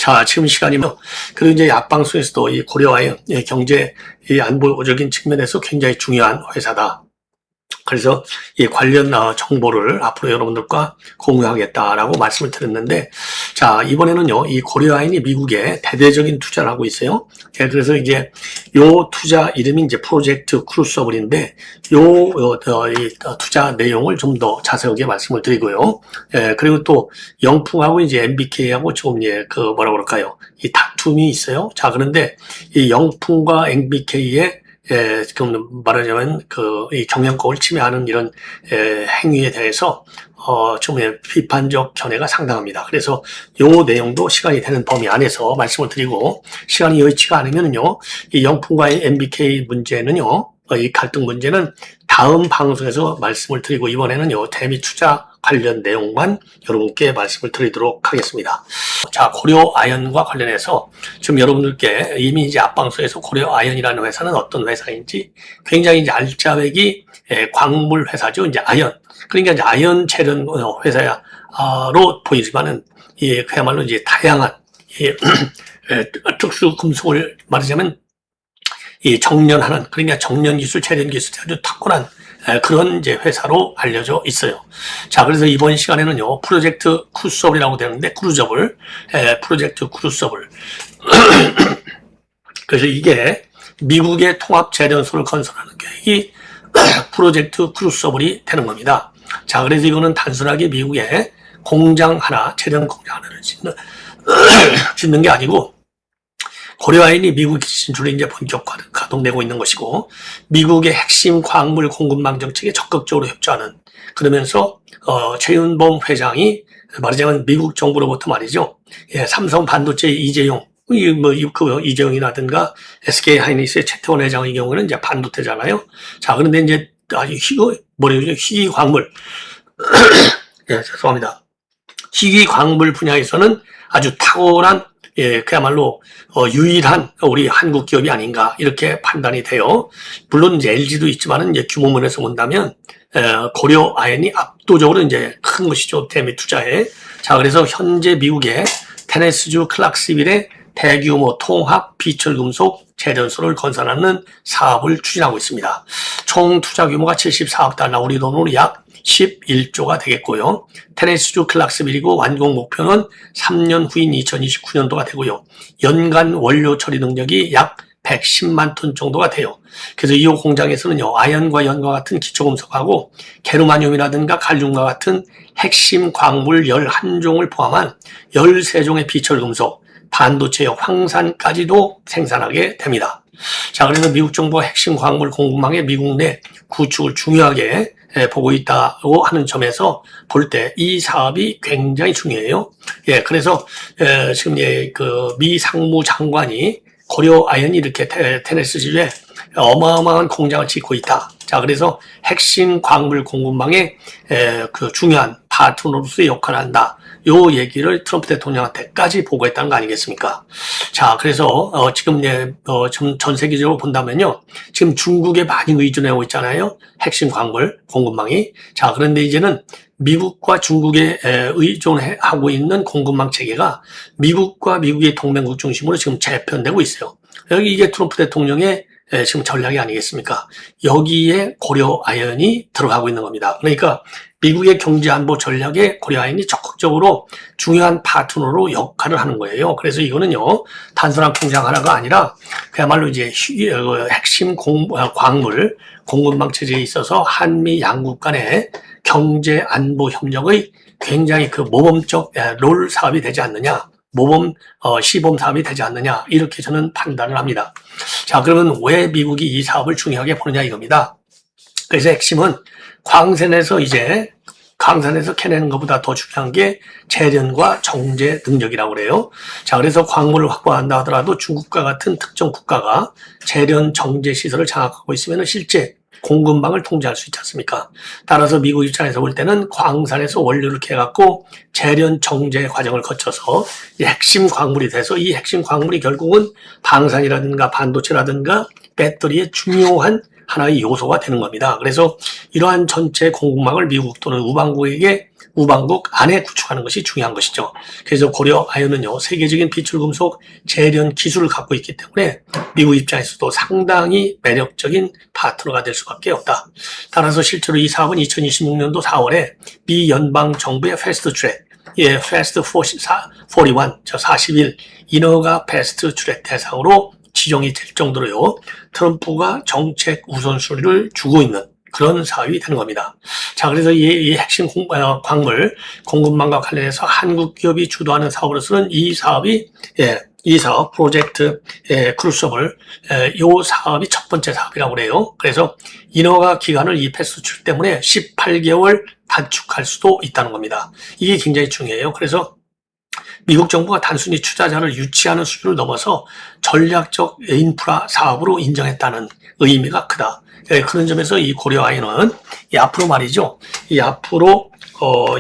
자, 지금 시간이면, 그리고 이제 앞방송에서도 이 고려아연 경제 이 안보적인 측면에서 굉장히 중요한 회사다. 그래서 이 관련 정보를 앞으로 여러분들과 공유하겠다라고 말씀을 드렸는데, 자, 이번에는요, 이 고려아연이 미국에 대대적인 투자를 하고 있어요. 예, 그래서 이제 요 투자 이름이 이제 프로젝트 크루서블인데, 이 투자 내용을 좀 더 자세하게 말씀을 드리고요. 예, 그리고 또 영풍하고 이제 MBK하고 좀 뭐라 그럴까요? 이 다툼이 있어요. 자, 그런데 이 영풍과 MBK의 지금 말하자면 이 경영권을 침해하는 이런 행위에 대해서 좀 비판적 견해가 상당합니다. 그래서 요 내용도 시간이 되는 범위 안에서 말씀을 드리고, 시간이 여의치가 않으면요, 이 영풍과의 MBK 문제는요, 이 갈등 문제는 다음 방송에서 말씀을 드리고, 이번에는요, 대미 투자 관련 내용만 여러분께 말씀을 드리도록 하겠습니다. 자, 고려아연과 관련해서 지금 여러분들께 이미 이제 앞방송에서 고려아연이라는 회사는 어떤 회사인지 굉장히 이제 알짜배기 광물 회사죠. 이제 아연. 그러니까 이제 아연 채련 회사로 보이지만은 그야말로 이제 다양한 특수 금속을 말하자면 정련하는, 그러니까 정련 기술, 채련 기술이 아주 탁월한 그런 이제 회사로 알려져 있어요. 자, 그래서 이번 시간에는요, 프로젝트 크루서블이라고 되는데, 프로젝트 크루서블. 그래서 이게 미국의 통합 재련소를 건설하는 계획이 프로젝트 크루서블이 되는 겁니다. 자, 그래서 이거는 단순하게 미국에 공장 하나, 재련 공장 하나를 짓는 게 아니고, 고려아연이 미국 진출에 이제 본격 가동되고 있는 것이고, 미국의 핵심 광물 공급망 정책에 적극적으로 협조하는, 그러면서 최윤봉 회장이 말하자면 미국 정부로부터 말이죠, 삼성 반도체 이재용, 이재용이라든가 SK 하이닉스의 최태원 회장의 경우는 이제 반도체잖아요. 자, 그런데 이제 아주 희귀 광물, 죄송합니다. 희귀 광물 분야에서는 아주 탁월한 그야말로 유일한 우리 한국 기업이 아닌가 이렇게 판단이 돼요. 물론 이제 LG도 있지만은 이제 규모면에서 본다면 고려아연이 압도적으로 이제 큰 것이죠. 대미 투자에. 자, 그래서 현재 미국의 테네시주 클락스빌의 대규모 통합 비철금속 재련소를 건설하는 사업을 추진하고 있습니다. 총 투자 규모가 74억 달러, 우리 돈으로 약 11조가 되겠고요. 테네시주 클락스빌이고 완공 목표는 3년 후인 2029년도가 되고요. 연간 원료 처리 능력이 약 110만 톤 정도가 돼요. 그래서 이 공장에서는요, 아연과 연과 같은 기초금속하고 게르마늄이라든가 갈륨과 같은 핵심 광물 11종을 포함한 13종의 비철금속, 반도체용 황산까지도 생산하게 됩니다. 자, 그래서 미국 정부가 핵심 광물 공급망의 미국 내 구축을 중요하게 보고 있다고 하는 점에서 볼 때 이 사업이 굉장히 중요해요. 그래서 지금 미 상무장관이 고려아연이 이렇게 테네시주에 어마어마한 공장을 짓고 있다. 자, 그래서 핵심 광물 공급망의 중요한 파트너로서의 역할을 한다. 요 얘기를 트럼프 대통령한테까지 보고했다는 거 아니겠습니까? 자, 그래서 지금 전 세계적으로 본다면요, 지금 중국에 많이 의존하고 있잖아요. 핵심 광물 공급망이. 자, 그런데 이제는 미국과 중국에 의존하고 있는 공급망 체계가 미국과 미국의 동맹국 중심으로 지금 재편되고 있어요. 여기 이게 트럼프 대통령의 지금 전략이 아니겠습니까? 여기에 고려아연이 들어가고 있는 겁니다. 그러니까 미국의 경제안보 전략에 고려아연이 적극적으로 중요한 파트너로 역할을 하는 거예요. 그래서 이거는요, 단순한 공장 하나가 아니라 그야말로 이제 핵심 광물 공급망 체제에 있어서 한미 양국 간의 경제안보 협력의 굉장히 모범적 롤 사업이 되지 않느냐, 시범 사업이 되지 않느냐, 이렇게 저는 판단을 합니다. 자, 그러면 왜 미국이 이 사업을 중요하게 보느냐 이겁니다. 그래서 핵심은 광산에서 캐내는 것보다 더 중요한 게 재련과 정제 능력이라고 그래요. 자, 그래서 광물을 확보한다 하더라도 중국과 같은 특정 국가가 재련 정제 시설을 장악하고 있으면 실제 공급망을 통제할 수 있지 않습니까? 따라서 미국 입장에서 볼 때는 광산에서 원료를 캐갖고 재련 정제 과정을 거쳐서 핵심 광물이 돼서 이 핵심 광물이 결국은 방산이라든가 반도체라든가 배터리의 중요한 하나의 요소가 되는 겁니다. 그래서 이러한 전체 공급망을 미국 또는 우방국에게 우방국 안에 구축하는 것이 중요한 것이죠. 그래서 고려 아연은요, 세계적인 비출금속 재련 기술을 갖고 있기 때문에 미국 입장에서도 상당히 매력적인 파트너가 될 수밖에 없다. 따라서 실제로 이 사업은 2026년도 4월에 미 연방 정부의 패스트 트랙, 패스트 41, 41 인허가 패스트 트랙 대상으로 지정이 될 정도로요, 트럼프가 정책 우선순위를 주고 있는 그런 사업이 되는 겁니다. 자, 그래서 이 핵심 광물 공급망과 관련해서 한국 기업이 주도하는 사업으로서는 이 사업이, 이 사업, 프로젝트 크루서블, 이 사업이 첫 번째 사업이라고 그래요. 그래서 인허가 기간을 이 패스트 때문에 18개월 단축할 수도 있다는 겁니다. 이게 굉장히 중요해요. 그래서 미국 정부가 단순히 투자자를 유치하는 수준을 넘어서 전략적 인프라 사업으로 인정했다는 의미가 크다. 그런 점에서 이 고려아연은 이 앞으로 말이죠. 이 앞으로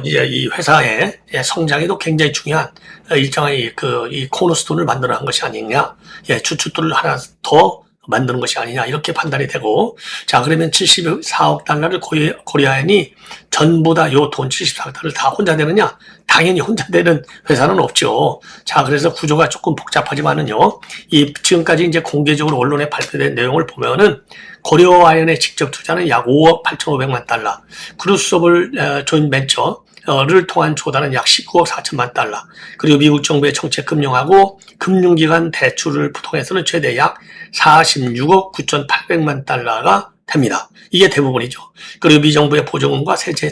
이제 이 회사의 성장에도 굉장히 중요한 일정한 이 코너스톤을 만들어 한 것이 아니냐, 주춧돌을 하나 더 만드는 것이 아니냐, 이렇게 판단이 되고, 자, 그러면 74억 달러를 고려아연이 전부 다 요 돈 74억 달러를 다 혼자 되느냐? 당연히 혼자 되는 회사는 없죠. 자, 그래서 구조가 조금 복잡하지만은요, 이 지금까지 이제 공개적으로 언론에 발표된 내용을 보면은 고려아연의 직접 투자는 약 5억 8,500만 달러, 크루서블 조인 벤처를 통한 조달은 약 19억 4천만 달러, 그리고 미국 정부의 정책 금융하고 금융기관 대출을 통해서는 최대 약 46억 9,800만 달러가 됩니다. 이게 대부분이죠. 그리고 미정부의 보조금과 세제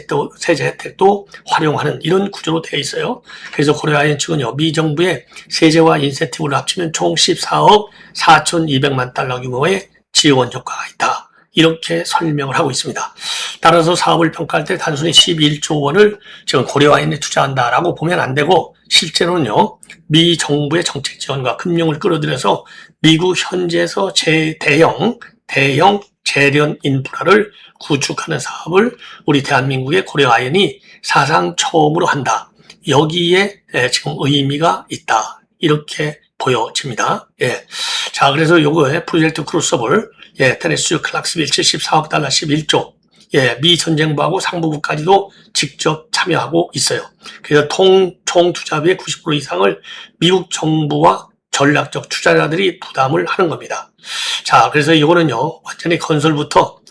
혜택도 활용하는 이런 구조로 되어 있어요. 그래서 고려아연 측은요, 미정부의 세제와 인센티브를 합치면 총 14억 4,200만 달러 규모의 지원 효과가 있다. 이렇게 설명을 하고 있습니다. 따라서 사업을 평가할 때 단순히 11조 원을 지금 고려아연에 투자한다라고 보면 안 되고, 실제로는요, 미 정부의 정책 지원과 금융을 끌어들여서 미국 현지에서 대형 재련 인프라를 구축하는 사업을 우리 대한민국의 고려아연이 사상 처음으로 한다. 여기에 지금 의미가 있다. 이렇게 보여집니다. 자, 그래서 요거에 프로젝트 크루서블, 테네시 클락스빌 74억 달러 11조, 미 전쟁부하고 상부국까지도 직접 참여하고 있어요. 그래서 총 투자비의 90% 이상을 미국 정부와 전략적 투자자들이 부담을 하는 겁니다. 자, 그래서 이거는요, 완전히 건설부터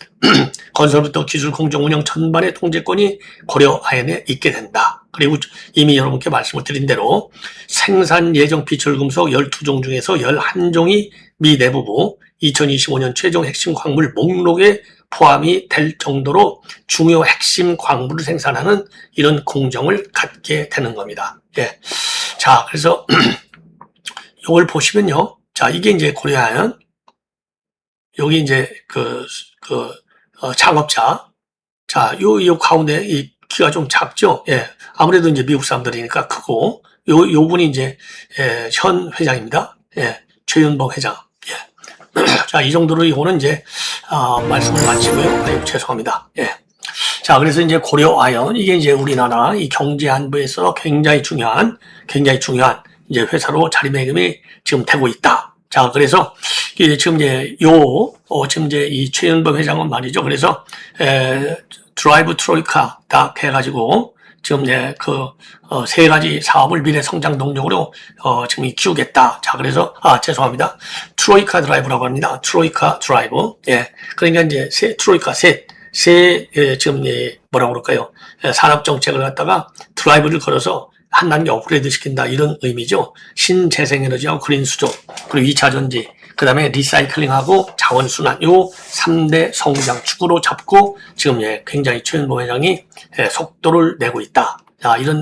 기술, 공정, 운영 전반의 통제권이 고려아연에 있게 된다. 그리고 이미 여러분께 말씀을 드린 대로 생산 예정 비철금속 12종 중에서 11종이 미 내부부 2025년 최종 핵심 광물 목록에 포함이 될 정도로 중요 핵심 광물을 생산하는 이런 공정을 갖게 되는 겁니다. 자, 그래서 이걸 보시면요. 자, 이게 이제 고려아연, 여기 이제 창업자. 자, 요 가운데 이 키가 좀 작죠? 아무래도 이제 미국 사람들이니까 크고, 요 분이 이제, 현 회장입니다. 최윤범 회장. 자, 이 정도로 이거는 이제, 말씀을 마치고요. 아이고, 죄송합니다. 자, 그래서 이제 고려아연, 이게 이제 우리나라 이 경제 안보에서 굉장히 중요한 이제 회사로 자리매김이 지금 되고 있다. 자, 그래서 지금 이제 지금 이제 이 최윤범 회장은 말이죠. 그래서 드라이브 트로이카 딱 해가지고 지금 이제 세 가지 사업을 미래 성장 동력으로 지금 키우겠다. 자, 그래서 죄송합니다. 트로이카 드라이브라고 합니다. 트로이카 드라이브. 그러니까 이제 트로이카 지금 뭐라고 그럴까요? 산업 정책을 갖다가 드라이브를 걸어서 한 단계 업그레이드 시킨다, 이런 의미죠. 신재생에너지하고 그린 수조, 그리고 2차 전지, 그 다음에 리사이클링하고 자원순환, 요 3대 성장 축으로 잡고 지금 굉장히 최윤범 회장이 속도를 내고 있다. 이런